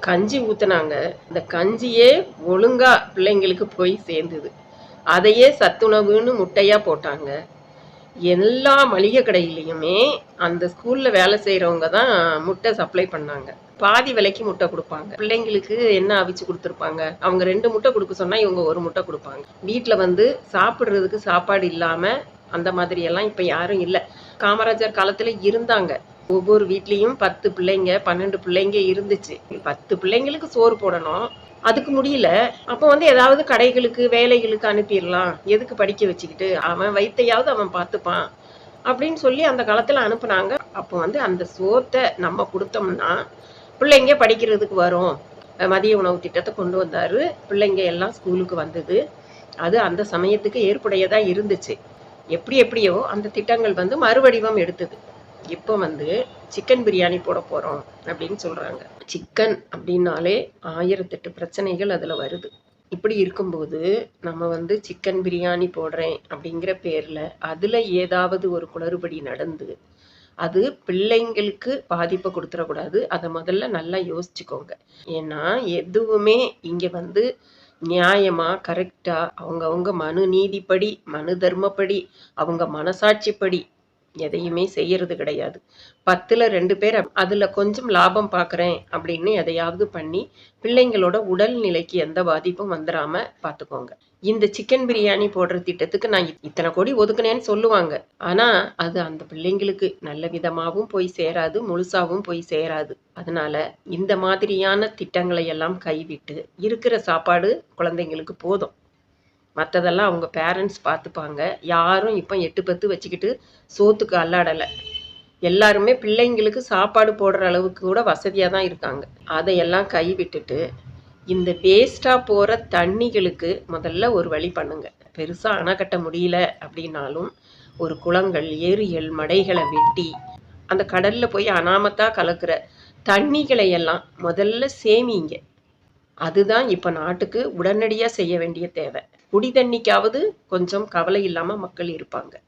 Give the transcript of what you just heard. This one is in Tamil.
கஞ்சி ஊத்துனாங்க. இந்த கஞ்சியே ஒழுங்கா பிள்ளைங்களுக்கு போய் சேர்ந்தது. அதையே சத்துணவுன்னு முட்டையா போட்டாங்க. எல்லா மளிகை கடையிலயுமே அந்த ஸ்கூல்ல வேலை செய்றவங்க தான் முட்டை சப்ளை பண்ணாங்க. பாதி விலைக்கு முட்டை குடுப்பாங்க. பிள்ளைங்களுக்கு என்ன அவிச்சு குடுத்துருப்பாங்க? அவங்க 2 முட்டை குடுக்க சொன்னா, இவங்க 1 முட்டை குடுப்பாங்க. வீட்ல வந்து சாப்பிடுறதுக்கு சாப்பாடு இல்லாம, அந்த மாதிரியெல்லாம் இப்ப யாரும் இல்ல. காமராஜர் காலத்துல இருந்தாங்க. ஒவ்வொரு வீட்லயும் 10 பிள்ளைங்க, 12 பிள்ளைங்க இருந்துச்சு. 10 பிள்ளைங்களுக்கு சோறு போடணும். அதுக்கு முடியல. அப்போ வந்து ஏதாவது கடைகளுக்கு, வேலைகளுக்கு அனுப்பிரலாம். எதுக்கு படிக்க வச்சுக்கிட்டு? அவன் வயித்தையாவது அவன் பார்த்துப்பான். அப்படின்னு சொல்லி அந்த காலத்துல அனுப்புனாங்க. அப்போ வந்து அந்த சோத்த நம்ம குடுத்தோம்னா, பிள்ளைங்க படிக்கிறதுக்கு வரும். மதிய உணவு திட்டத்தை கொண்டு வந்தாரு. பிள்ளைங்க எல்லாம் ஸ்கூலுக்கு வந்தது. அது அந்த சமயத்துக்கு ஏற்புடையதா இருந்துச்சு. எப்படியோ அந்த திட்டங்கள் வந்து மறுவடிவம் எடுத்தது. இப்போ வந்து சிக்கன் பிரியாணி போட போறோம் அப்படின்னு சொல்றாங்க. சிக்கன் அப்படின்னாலே 1008 பிரச்சனைகள் அதுல வருது. இப்படி இருக்கும்போது நம்ம வந்து சிக்கன் பிரியாணி போடுறேன் அப்படிங்கிற பேர்ல அதுல ஏதாவது ஒரு குளறுபடி நடந்து அது பிள்ளைங்களுக்கு பாதிப்பை கொடுத்துடக்கூடாது. அதை முதல்ல நல்லா யோசிச்சுக்கோங்க. ஏன்னா எதுவுமே இங்க வந்து நியாயமா கரெக்டா அவங்கவுங்க மனு நீதிப்படி, மனு தர்மப்படி, அவங்க மனசாட்சிப்படி எதையுமே செய்யறது கிடையாது. 10ல் 2 பேர் அதுல கொஞ்சம் லாபம் பார்க்குறேன் அப்படின்னு எதையாவது பண்ணி பிள்ளைங்களோட உடல் நிலைக்கு எந்த பாதிப்பும் வந்துடாம பார்த்துக்கோங்க. இந்த சிக்கன் பிரியாணி போடுற திட்டத்துக்கு நான் இத்தனை கோடி ஒதுக்குனேன்னு சொல்லுவாங்க. ஆனா அது அந்த பிள்ளைங்களுக்கு நல்ல விதமாகவும் போய் சேராது, முழுசாவும் போய் சேராது. அதனால இந்த மாதிரியான திட்டங்களை எல்லாம் கைவிட்டு இருக்கிற சாப்பாடு குழந்தைங்களுக்கு போதும். மற்றதெல்லாம் அவங்க பேரண்ட்ஸ் பார்த்துப்பாங்க. யாரும் இப்போ 8 10 வச்சுக்கிட்டு சோத்துக்கு அல்லாடலை. எல்லாருமே பிள்ளைங்களுக்கு சாப்பாடு போடுற அளவுக்கு கூட வசதியாக தான் இருக்காங்க. அதையெல்லாம் கைவிட்டுட்டு இந்த வேஸ்ட்டாக போகிற தண்ணிகளுக்கு முதல்ல ஒரு வழி பண்ணுங்க. பெருசாக அணை கட்ட முடியல அப்படின்னாலும் ஒரு குளங்கள், ஏரிகள், மடைகளை வெட்டி அந்த கடலில் போய் அனாமத்தாக கலக்கிற தண்ணிகளை எல்லாம் முதல்ல சேமிங்க. அதுதான் இப்போ நாட்டுக்கு உடனடியாக செய்ய வேண்டிய தேவை. குடி தண்ணிக்காவது கொஞ்சம் கவலை இல்லாமல் மக்கள் இருப்பாங்க.